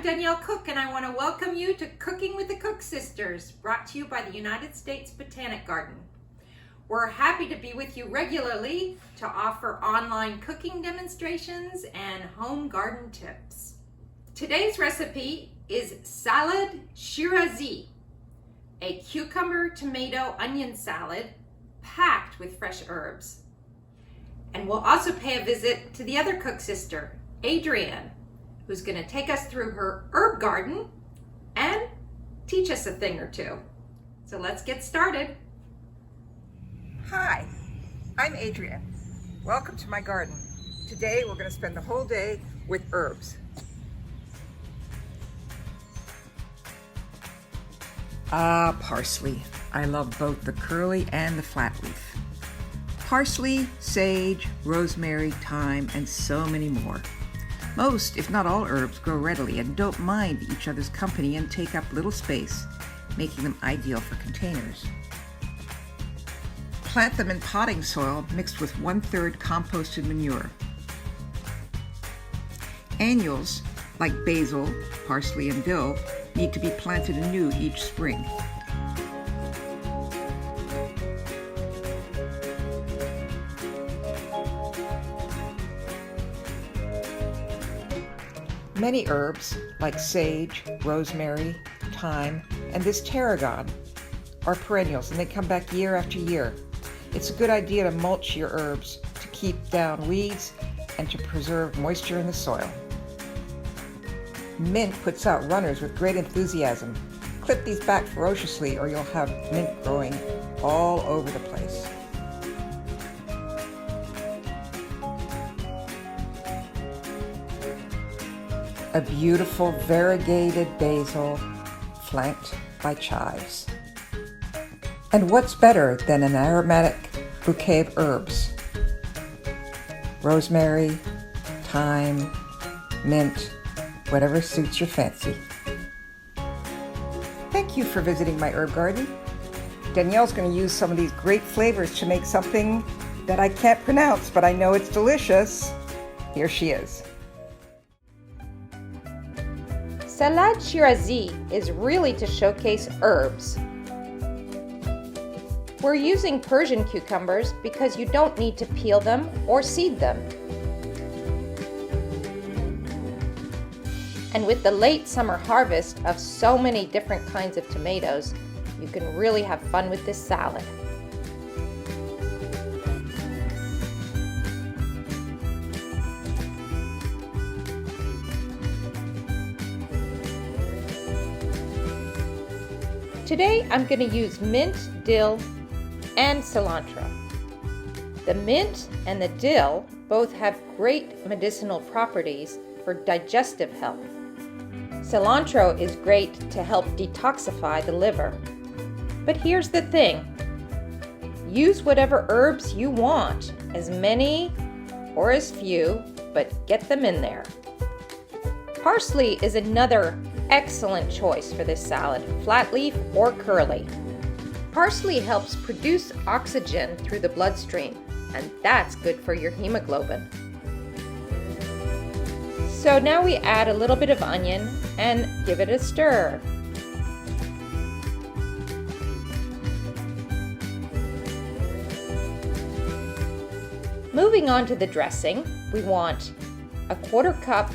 Danielle Cook, and I want to welcome you to Cooking with the Cook Sisters, brought to you by the United States Botanic Garden. We're happy to be with you regularly to offer online cooking demonstrations and home garden tips. Today's recipe is Salad Shirazi, a cucumber, tomato, onion salad packed with fresh herbs. And we'll also pay a visit to the other cook sister, Adrienne, who's going to take us through her herb garden and teach us a thing or two. So let's get started. Hi, I'm Adrienne. Welcome to my garden. Today we're going to spend the whole day with herbs. Parsley. I love both the curly and the flat leaf. Parsley, sage, rosemary, thyme, and so many more. Most, if not all, herbs grow readily and don't mind each other's company and take up little space, making them ideal for containers. Plant them in potting soil mixed with 1/3 composted manure. Annuals, like basil, parsley, and dill, need to be planted anew each spring. Many herbs, like sage, rosemary, thyme, and this tarragon, are perennials and they come back year after year. It's a good idea to mulch your herbs to keep down weeds and to preserve moisture in the soil. Mint puts out runners with great enthusiasm. Clip these back ferociously or you'll have mint growing all over the place. A beautiful variegated basil flanked by chives. And what's better than an aromatic bouquet of herbs? Rosemary, thyme, mint, whatever suits your fancy. Thank you for visiting my herb garden. Danielle's going to use some of these great flavors to make something that I can't pronounce, but I know it's delicious. Here she is. Salad Shirazi is really to showcase herbs. We're using Persian cucumbers because you don't need to peel them or seed them. And with the late summer harvest of so many different kinds of tomatoes, you can really have fun with this salad. Today I'm going to use mint, dill, and cilantro. The mint and the dill both have great medicinal properties for digestive health. Cilantro is great to help detoxify the liver. But here's the thing. Use whatever herbs you want, as many or as few, but get them in there. Parsley is another excellent choice for this salad, flat leaf or curly. Parsley helps produce oxygen through the bloodstream, and that's good for your hemoglobin. So now we add a little bit of onion and give it a stir. Moving on to the dressing, we want a 1/4 cup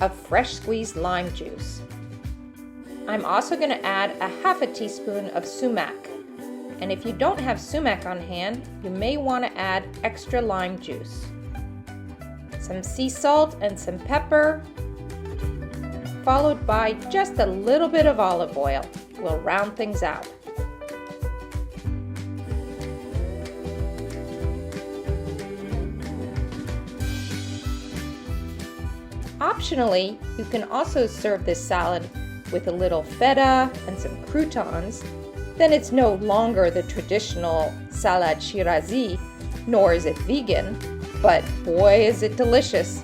of fresh squeezed lime juice. I'm also going to add a 1/2 teaspoon of sumac. And if you don't have sumac on hand, you may want to add extra lime juice. Some sea salt and some pepper, followed by just a little bit of olive oil. We'll round things out. Optionally, you can also serve this salad with a little feta and some croutons. Then it's no longer the traditional Salad Shirazi, nor is it vegan, but boy is it delicious.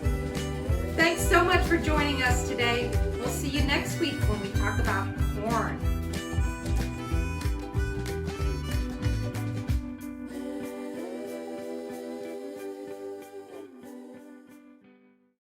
Thanks so much for joining us today. We'll see you next week when we talk about corn.